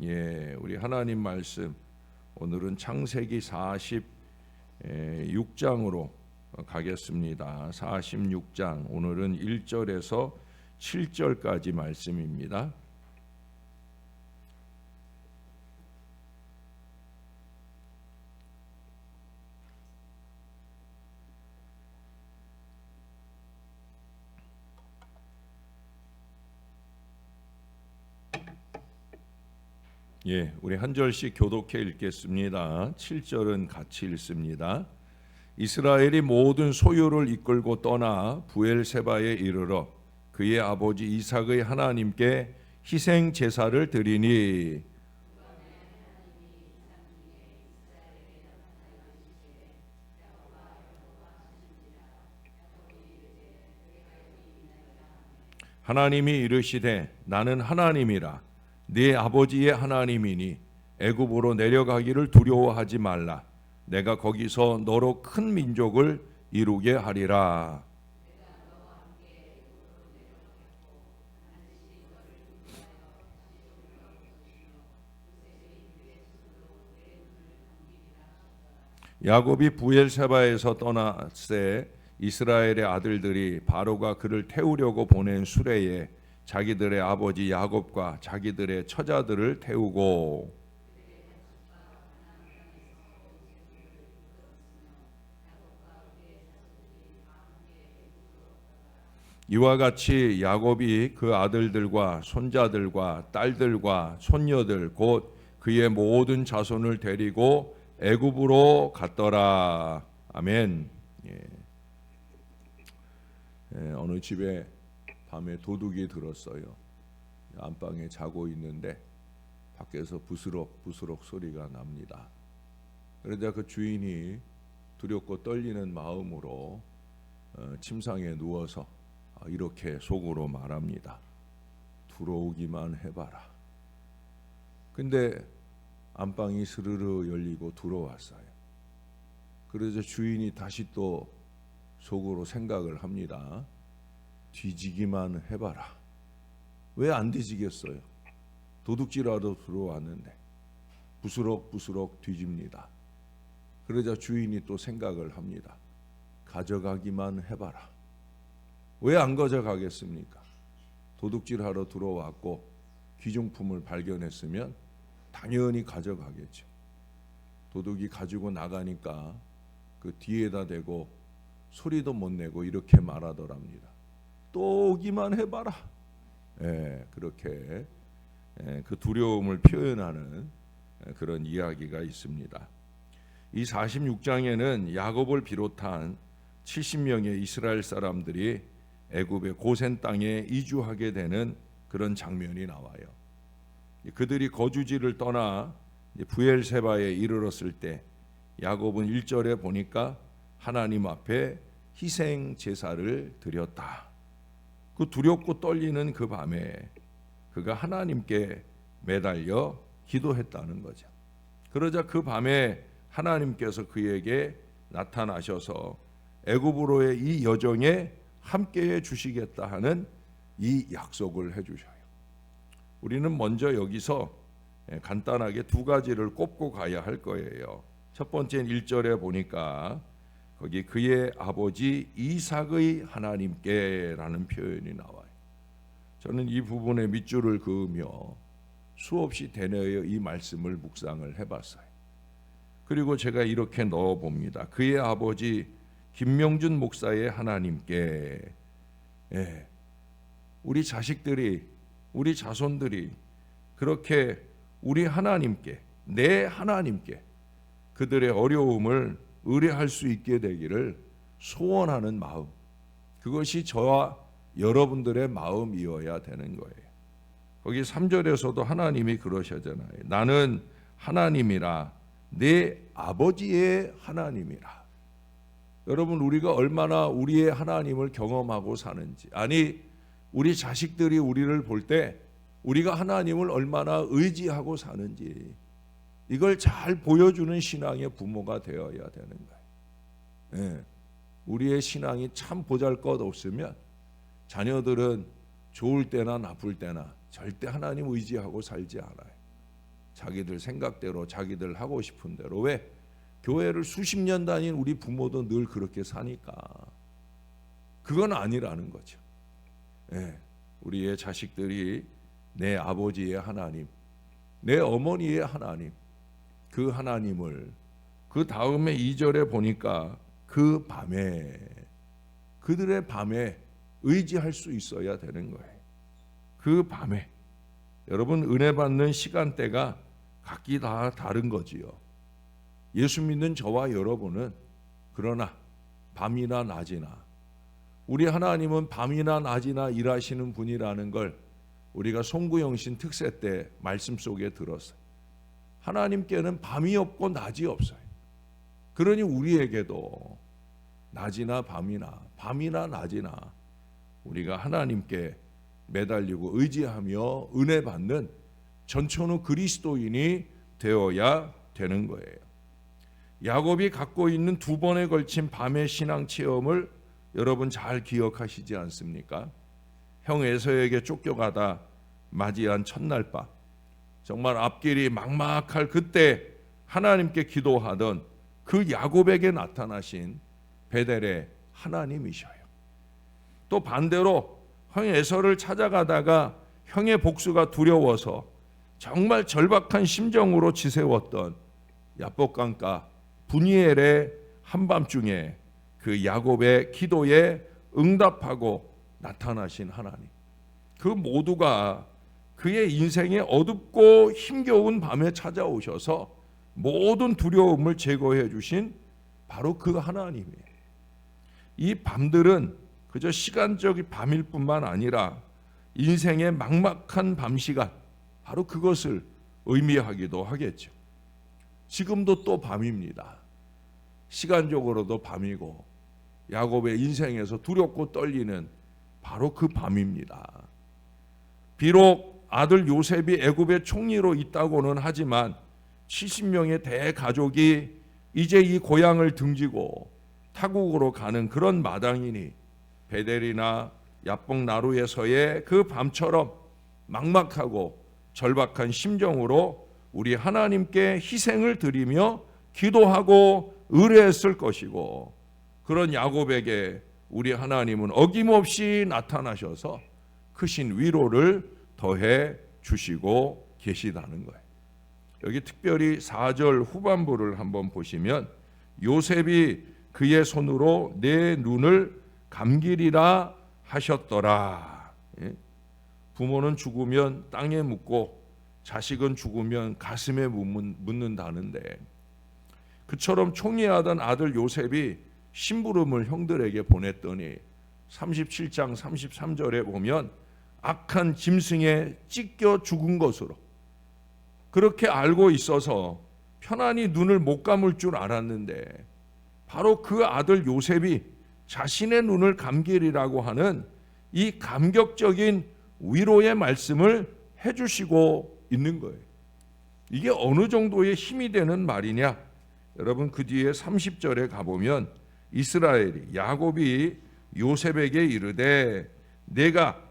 우리 하나님 말씀 오늘은 창세기 46장으로 가겠습니다. 46장 오늘은 1절에서 7절까지 말씀입니다. 우리 한 절씩 교독해 읽겠습니다. 7절은 같이 읽습니다. 이스라엘이 모든 소유를 이끌고 떠나 부엘세바에 이르러 그의 아버지 이삭의 하나님께 희생 제사를 드리니 하나님이 이르시되 나는 하나님이라 네 아버지의 하나님이니 애굽으로 내려가기를 두려워하지 말라. 내가 거기서 너로 큰 민족을 이루게 하리라. 야곱이 부엘세바에서 떠나세 이스라엘의 아들들이 바로가 그를 태우려고 보낸 수레에 자기들의 아버지 야곱과 자기들의 처자들을 태우고 이와 같이 야곱이 그 아들들과 손자들과 딸들과 손녀들 곧 그의 모든 자손을 데리고 애굽으로 갔더라. 아멘. 어느 집에 밤에 도둑이 들었어요. 안방에 자고 있는데 밖에서 부스럭부스럭 소리가 납니다. 그러자 그 주인이 두렵고 떨리는 마음으로 침상에 누워서 이렇게 속으로 말합니다. 들어오기만 해봐라. 근데 안방이 스르르 열리고 들어왔어요. 그러자 주인이 다시 또 속으로 생각을 합니다. 뒤지기만 해봐라. 왜 안 뒤지겠어요? 도둑질하러 들어왔는데 부스럭부스럭 뒤집니다. 그러자 주인이 또 생각을 합니다. 가져가기만 해봐라. 왜 안 가져가겠습니까? 도둑질하러 들어왔고 귀중품을 발견했으면 당연히 가져가겠죠. 도둑이 가지고 나가니까 그 뒤에다 대고 소리도 못 내고 이렇게 말하더랍니다. 또 오기만 해봐라. 그렇게 그 두려움을 표현하는 그런 이야기가 있습니다. 이 46장에는 야곱을 비롯한 70명의 이스라엘 사람들이 애굽의 고센 땅에 이주하게 되는 그런 장면이 나와요. 그들이 거주지를 떠나 부엘세바에 이르렀을 때 야곱은 1절에 보니까 하나님 앞에 희생 제사를 드렸다. 그 두렵고 떨리는 그 밤에 그가 하나님께 매달려 기도했다는 거죠. 그러자 그 밤에 하나님께서 그에게 나타나셔서 애굽으로의 이 여정에 함께해 주시겠다 하는 이 약속을 해주셔요. 우리는 먼저 여기서 간단하게 두 가지를 꼽고 가야 할 거예요. 첫 번째는 1절에 보니까 거기 그의 아버지 이삭의 하나님께라는 표현이 나와요. 저는 이 부분에 밑줄을 그으며 수없이 대내어 이 말씀을 묵상을 해봤어요. 그리고 제가 이렇게 넣어봅니다. 그의 아버지 김명준 목사의 하나님께. 우리 자식들이 우리 자손들이 그렇게 우리 하나님께 내 하나님께 그들의 어려움을 의뢰할 수 있게 되기를 소원하는 마음, 그것이 저와 여러분들의 마음이어야 되는 거예요. 거기 3절에서도 하나님이 그러시잖아요. 나는 하나님이라 내 아버지의 하나님이라. 여러분, 우리가 얼마나 우리의 하나님을 경험하고 사는지, 아니 우리 자식들이 우리를 볼 때 우리가 하나님을 얼마나 의지하고 사는지, 이걸 잘 보여주는 신앙의 부모가 되어야 되는 거예요. 우리의 신앙이 참 보잘것없으면 자녀들은 좋을 때나 나쁠 때나 절대 하나님 의지하고 살지 않아요. 자기들 생각대로 자기들 하고 싶은 대로. 왜? 교회를 수십 년 다닌 우리 부모도 늘 그렇게 사니까. 그건 아니라는 거죠. 예, 우리의 자식들이 내 아버지의 하나님, 내 어머니의 하나님, 그 하나님을 그 다음에 2절에 보니까 그 밤에, 그들의 밤에 의지할 수 있어야 되는 거예요. 그 밤에. 여러분, 은혜 받는 시간대가 각기 다 다른 거지요. 예수 믿는 저와 여러분은 그러나 밤이나 낮이나, 우리 하나님은 밤이나 낮이나 일하시는 분이라는 걸 우리가 송구영신 특세 때 말씀 속에 들었어요. 하나님께는 밤이 없고 낮이 없어요. 그러니 우리에게도 낮이나 밤이나 낮이나 우리가 하나님께 매달리고 의지하며 은혜 받는 전천후 그리스도인이 되어야 되는 거예요. 야곱이 갖고 있는 2번에 걸친 밤의 신앙 체험을 여러분 잘 기억하시지 않습니까? 형 에서에게 쫓겨가다 맞이한 첫날 밤, 정말 앞길이 막막할 그때 하나님께 기도하던 그 야곱에게 나타나신 베델의 하나님이셔요. 또 반대로 형 에서를 찾아가다가 형의 복수가 두려워서 정말 절박한 심정으로 지새웠던 야복강가 분이엘의 한밤중에 그 야곱의 기도에 응답하고 나타나신 하나님, 그 모두가 그의 인생에 어둡고 힘겨운 밤에 찾아오셔서 모든 두려움을 제거해 주신 바로 그 하나님이에요. 이 밤들은 그저 시간적인 밤일 뿐만 아니라 인생의 막막한 밤시간, 바로 그것을 의미하기도 하겠죠. 지금도 또 밤입니다. 시간적으로도 밤이고 야곱의 인생에서 두렵고 떨리는 바로 그 밤입니다. 비록 아들 요셉이 애굽의 총리로 있다고는 하지만 70명의 대가족이 이제 이 고향을 등지고 타국으로 가는 그런 마당이니 베델이나 야복 나루에서의 그 밤처럼 막막하고 절박한 심정으로 우리 하나님께 희생을 드리며 기도하고 의뢰했을 것이고, 그런 야곱에게 우리 하나님은 어김없이 나타나셔서 크신 위로를 더해 주시고 계시다는 거예요. 여기 특별히 4절 후반부를 한번 보시면 요셉이 그의 손으로 내 눈을 감기리라 하셨더라. 부모는 죽으면 땅에 묻고 자식은 죽으면 가슴에 묻는다는데, 그처럼 총리하던 아들 요셉이 심부름을 형들에게 보냈더니 37장 33절에 보면 악한 짐승에 찢겨 죽은 것으로 그렇게 알고 있어서 편안히 눈을 못 감을 줄 알았는데, 바로 그 아들 요셉이 자신의 눈을 감기리라고 하는 이 감격적인 위로의 말씀을 해주시고 있는 거예요. 이게 어느 정도의 힘이 되는 말이냐? 여러분, 그 뒤에 30절에 가보면 이스라엘이, 야곱이 요셉에게 이르되 내가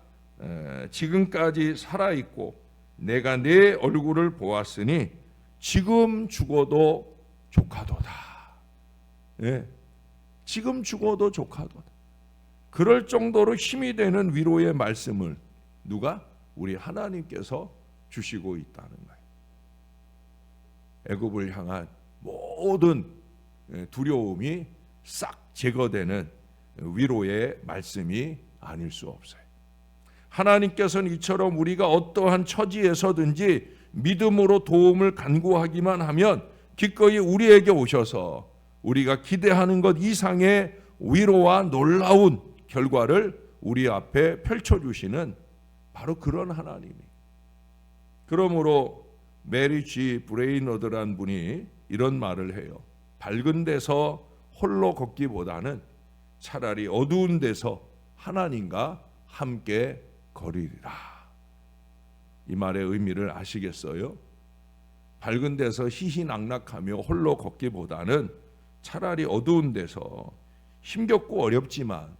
지금까지 살아있고 내가 내 얼굴을 보았으니 지금 죽어도 조카도다. 지금 죽어도 조카도다. 그럴 정도로 힘이 되는 위로의 말씀을 누가? 우리 하나님께서 주시고 있다는 거예요. 애굽을 향한 모든 두려움이 싹 제거되는 위로의 말씀이 아닐 수 없어요. 하나님께서는 이처럼 우리가 어떠한 처지에서든지 믿음으로 도움을 간구하기만 하면 기꺼이 우리에게 오셔서 우리가 기대하는 것 이상의 위로와 놀라운 결과를 우리 앞에 펼쳐주시는 바로 그런 하나님이. 그러므로 메리 G 브레이너드란 분이 이런 말을 해요. 밝은 데서 홀로 걷기보다는 차라리 어두운 데서 하나님과 함께 거리리라. 이 말의 의미를 아시겠어요? 밝은 데서 희희낙낙하며 홀로 걷기보다는 차라리 어두운 데서 힘겹고 어렵지만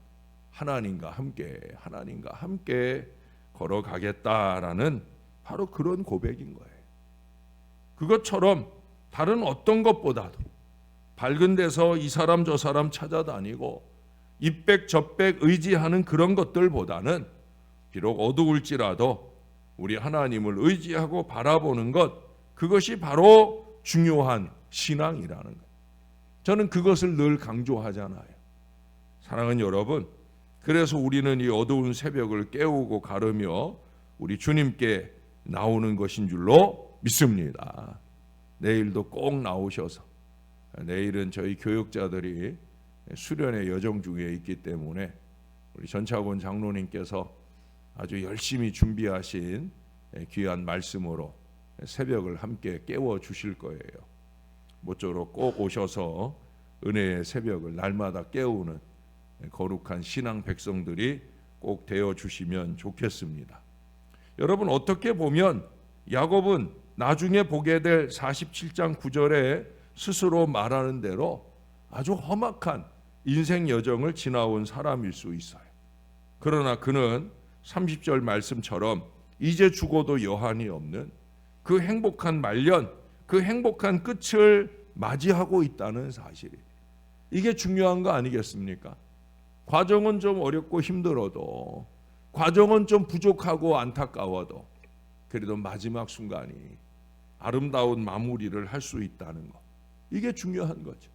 하나님과 함께 걸어가겠다라는 바로 그런 고백인 거예요. 그것처럼 다른 어떤 것보다도 밝은 데서 이 사람 저 사람 찾아다니고 이백 저백 의지하는 그런 것들보다는 비록 어두울지라도 우리 하나님을 의지하고 바라보는 것, 그것이 바로 중요한 신앙이라는 것. 저는 그것을 늘 강조하잖아요. 사랑하는 여러분, 그래서 우리는 이 어두운 새벽을 깨우고 가르며 우리 주님께 나오는 것인 줄로 믿습니다. 내일도 꼭 나오셔서, 내일은 저희 교육자들이 수련의 여정 중에 있기 때문에 우리 전차권 장로님께서 아주 열심히 준비하신 귀한 말씀으로 새벽을 함께 깨워 주실 거예요. 모쪼록 꼭 오셔서 은혜의 새벽을 날마다 깨우는 거룩한 신앙 백성들이 꼭 되어 주시면 좋겠습니다. 여러분, 어떻게 보면 야곱은 나중에 보게 될 47장 9절에 스스로 말하는 대로 아주 험악한 인생 여정을 지나온 사람일 수 있어요. 그러나 그는 30절 말씀처럼 이제 죽어도 여한이 없는 그 행복한 말년, 그 행복한 끝을 맞이하고 있다는 사실이, 이게 중요한 거 아니겠습니까? 과정은 좀 어렵고 힘들어도, 과정은 좀 부족하고 안타까워도, 그래도 마지막 순간이 아름다운 마무리를 할 수 있다는 것, 이게 중요한 거죠.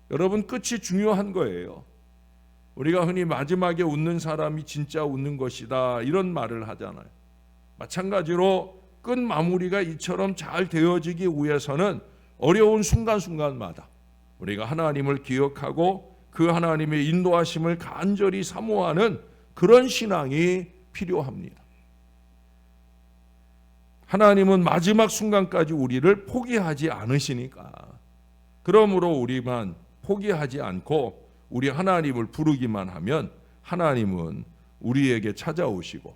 여러분, 끝이 중요한 거예요. 우리가 흔히 마지막에 웃는 사람이 진짜 웃는 것이다, 이런 말을 하잖아요. 마찬가지로 끝 마무리가 이처럼 잘 되어지기 위해서는 어려운 순간순간마다 우리가 하나님을 기억하고 그 하나님의 인도하심을 간절히 사모하는 그런 신앙이 필요합니다. 하나님은 마지막 순간까지 우리를 포기하지 않으시니까, 그러므로 우리만 포기하지 않고 우리 하나님을 부르기만 하면 하나님은 우리에게 찾아오시고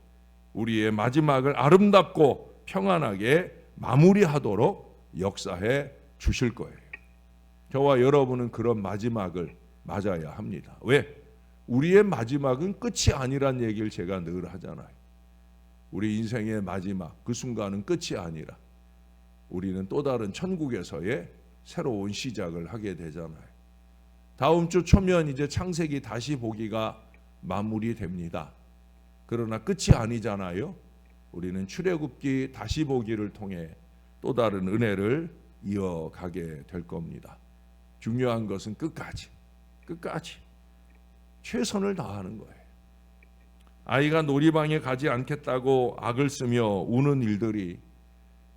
우리의 마지막을 아름답고 평안하게 마무리하도록 역사해 주실 거예요. 저와 여러분은 그런 마지막을 맞아야 합니다. 왜? 우리의 마지막은 끝이 아니란 얘기를 제가 늘 하잖아요. 우리 인생의 마지막, 그 순간은 끝이 아니라 우리는 또 다른 천국에서의 새로운 시작을 하게 되잖아요. 다음 주 초면 이제 창세기 다시 보기가 마무리됩니다. 그러나 끝이 아니잖아요. 우리는 출애굽기 다시 보기를 통해 또 다른 은혜를 이어가게 될 겁니다. 중요한 것은 끝까지 최선을 다하는 거예요. 아이가 놀이방에 가지 않겠다고 악을 쓰며 우는 일들이,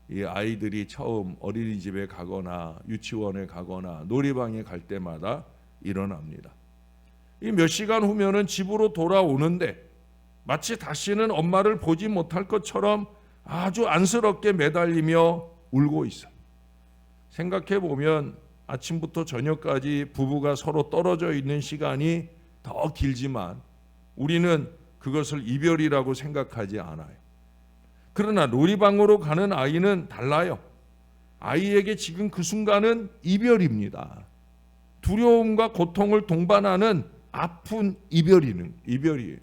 이 아이들이 처음 어린이집에 가거나 유치원에 가거나 놀이방에 갈 때마다 일어납니다. 이 몇 시간 후면은 집으로 돌아오는데 마치 다시는 엄마를 보지 못할 것처럼 아주 안쓰럽게 매달리며 울고 있어요. 생각해 보면 아침부터 저녁까지 부부가 서로 떨어져 있는 시간이 더 길지만 우리는 그것을 이별이라고 생각하지 않아요. 그러나 놀이방으로 가는 아이는 달라요. 아이에게 지금 그 순간은 이별입니다. 두려움과 고통을 동반하는 아픈 이별이에요.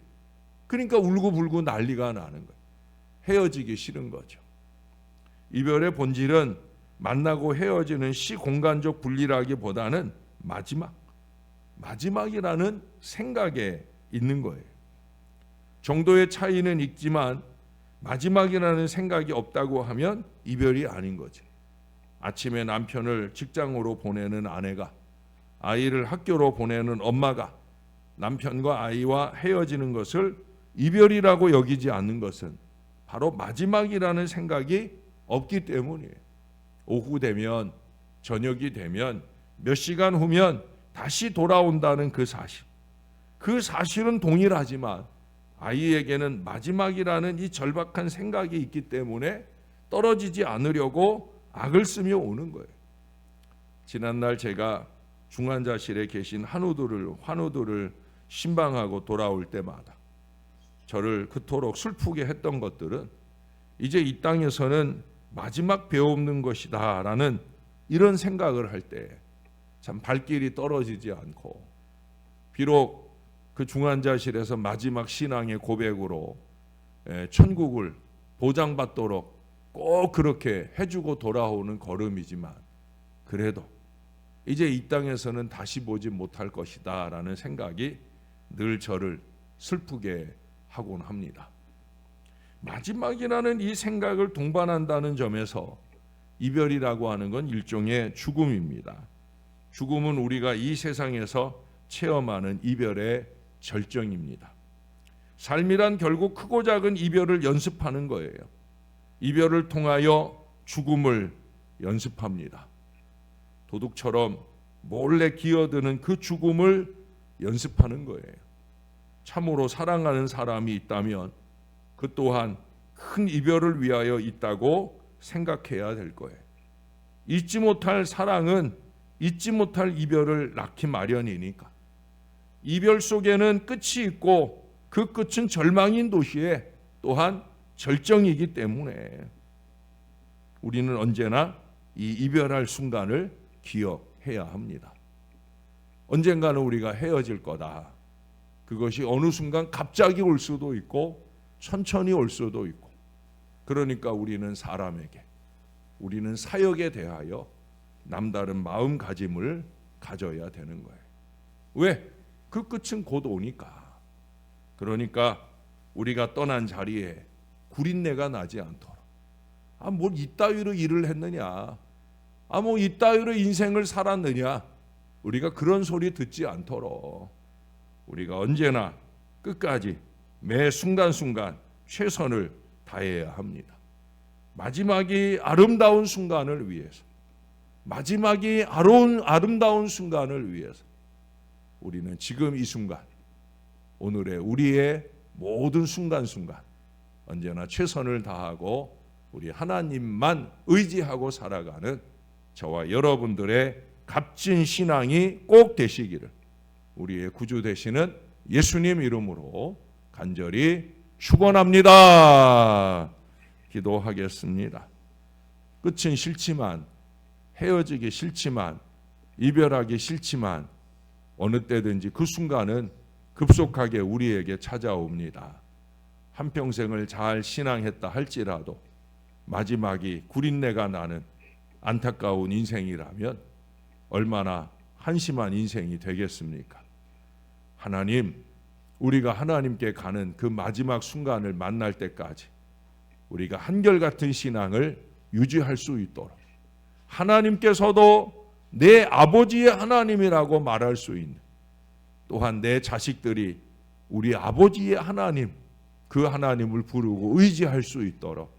그러니까 울고불고 난리가 나는 거예요. 헤어지기 싫은 거죠. 이별의 본질은 만나고 헤어지는 시공간적 분리라기보다는 마지막이라는 생각에 있는 거예요. 정도의 차이는 있지만 마지막이라는 생각이 없다고 하면 이별이 아닌 거죠. 아침에 남편을 직장으로 보내는 아내가, 아이를 학교로 보내는 엄마가 남편과 아이와 헤어지는 것을 이별이라고 여기지 않는 것은 바로 마지막이라는 생각이 없기 때문이에요. 오후 되면, 저녁이 되면, 몇 시간 후면 다시 돌아온다는 그 사실은 동일하지만 아이에게는 마지막이라는 이 절박한 생각이 있기 때문에 떨어지지 않으려고 악을 쓰며 오는 거예요. 지난날 제가 중환자실에 계신 환우들을 신방하고 돌아올 때마다 저를 그토록 슬프게 했던 것들은 이제 이 땅에서는 마지막 배움는 것이다 라는 이런 생각을 할 때 참 발길이 떨어지지 않고, 비록 그 중환자실에서 마지막 신앙의 고백으로 천국을 보장받도록 꼭 그렇게 해주고 돌아오는 걸음이지만 그래도 이제 이 땅에서는 다시 보지 못할 것이다 라는 생각이 늘 저를 슬프게 하곤 합니다. 마지막이라는 이 생각을 동반한다는 점에서 이별이라고 하는 건 일종의 죽음입니다. 죽음은 우리가 이 세상에서 체험하는 이별의 절정입니다. 삶이란 결국 크고 작은 이별을 연습하는 거예요. 이별을 통하여 죽음을 연습합니다. 도둑처럼 몰래 기어드는 그 죽음을 연습하는 거예요. 참으로 사랑하는 사람이 있다면 그 또한 큰 이별을 위하여 있다고 생각해야 될 거예요. 잊지 못할 사랑은 잊지 못할 이별을 낳기 마련이니까. 이별 속에는 끝이 있고 그 끝은 절망인 도시에 또한 절정이기 때문에 우리는 언제나 이 이별할 순간을 기억해야 합니다. 언젠가는 우리가 헤어질 거다. 그것이 어느 순간 갑자기 올 수도 있고 천천히 올 수도 있고, 그러니까 우리는 사람에게, 우리는 사역에 대하여 남다른 마음가짐을 가져야 되는 거예요. 왜? 그 끝은 곧 오니까. 그러니까 우리가 떠난 자리에 구린내가 나지 않도록, 뭘 이따위로 일을 했느냐, 뭐 이따위로 인생을 살았느냐, 우리가 그런 소리 듣지 않도록 우리가 언제나 끝까지 매 순간순간 최선을 다해야 합니다. 마지막이 아름다운 순간을 위해서, 마지막이 아름다운 순간을 위해서 우리는 지금 이 순간, 오늘의 우리의 모든 순간순간 언제나 최선을 다하고 우리 하나님만 의지하고 살아가는 저와 여러분들의 값진 신앙이 꼭 되시기를 우리의 구주 되시는 예수님 이름으로 간절히 축원합니다. 기도하겠습니다. 끝은 싫지만, 헤어지기 싫지만, 이별하기 싫지만 어느 때든지 그 순간은 급속하게 우리에게 찾아옵니다. 한평생을 잘 신앙했다 할지라도 마지막이 구린내가 나는 안타까운 인생이라면 얼마나 한심한 인생이 되겠습니까? 하나님, 우리가 하나님께 가는 그 마지막 순간을 만날 때까지 우리가 한결같은 신앙을 유지할 수 있도록, 하나님께서도 내 아버지의 하나님이라고 말할 수 있는, 또한 내 자식들이 우리 아버지의 하나님, 그 하나님을 부르고 의지할 수 있도록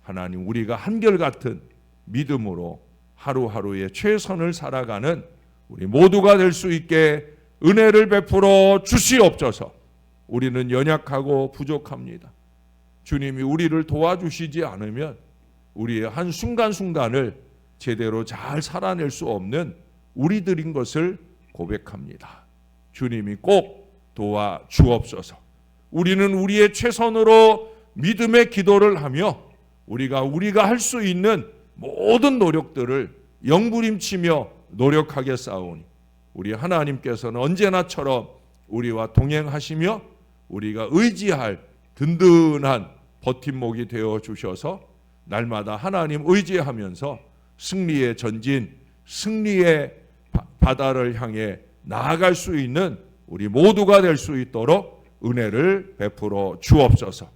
하나님, 우리가 한결같은 믿음으로 하루하루의 최선을 살아가는 우리 모두가 될 수 있게 은혜를 베풀어 주시옵소서. 우리는 연약하고 부족합니다. 주님이 우리를 도와주시지 않으면 우리의 한 순간순간을 제대로 잘 살아낼 수 없는 우리들인 것을 고백합니다. 주님이 꼭 도와주옵소서. 우리는 우리의 최선으로 믿음의 기도를 하며 우리가 할 수 있는 모든 노력들을 영부림치며 노력하게 싸우니 우리 하나님께서는 언제나처럼 우리와 동행하시며 우리가 의지할 든든한 버팀목이 되어 주셔서 날마다 하나님 의지하면서 승리의 전진, 승리의 바다를 향해 나아갈 수 있는 우리 모두가 될 수 있도록 은혜를 베풀어 주옵소서.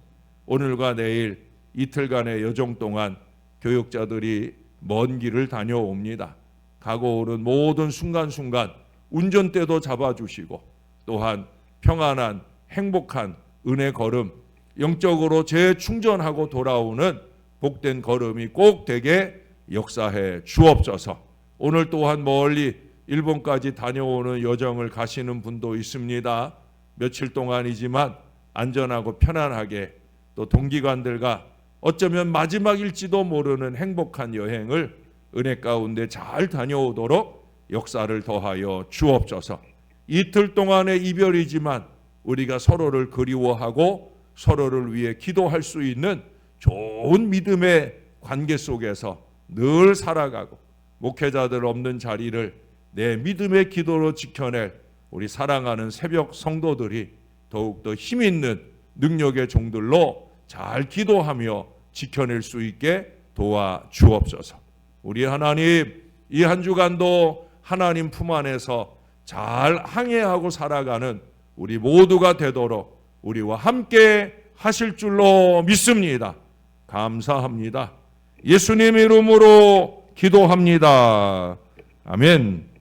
오늘과 내일 이틀간의 여정 동안 교육자들이 먼 길을 다녀옵니다. 가고 오는 모든 순간순간 운전대도 잡아주시고 또한 평안한 행복한 은혜 걸음, 영적으로 재충전하고 돌아오는 복된 걸음이 꼭 되게 역사해 주옵소서. 오늘 또한 멀리 일본까지 다녀오는 여정을 가시는 분도 있습니다. 며칠 동안이지만 안전하고 편안하게 또 동기관들과 어쩌면 마지막일지도 모르는 행복한 여행을 은혜 가운데 잘 다녀오도록 역사를 더하여 주옵소서. 이틀 동안의 이별이지만 우리가 서로를 그리워하고 서로를 위해 기도할 수 있는 좋은 믿음의 관계 속에서 늘 살아가고 목회자들 없는 자리를 내 믿음의 기도로 지켜낼 우리 사랑하는 새벽 성도들이 더욱더 힘있는 능력의 종들로 잘 기도하며 지켜낼 수 있게 도와주옵소서. 우리 하나님, 이 한 주간도 하나님 품 안에서 잘 항해하고 살아가는 우리 모두가 되도록 우리와 함께 하실 줄로 믿습니다. 감사합니다. 예수님 이름으로 기도합니다. 아멘.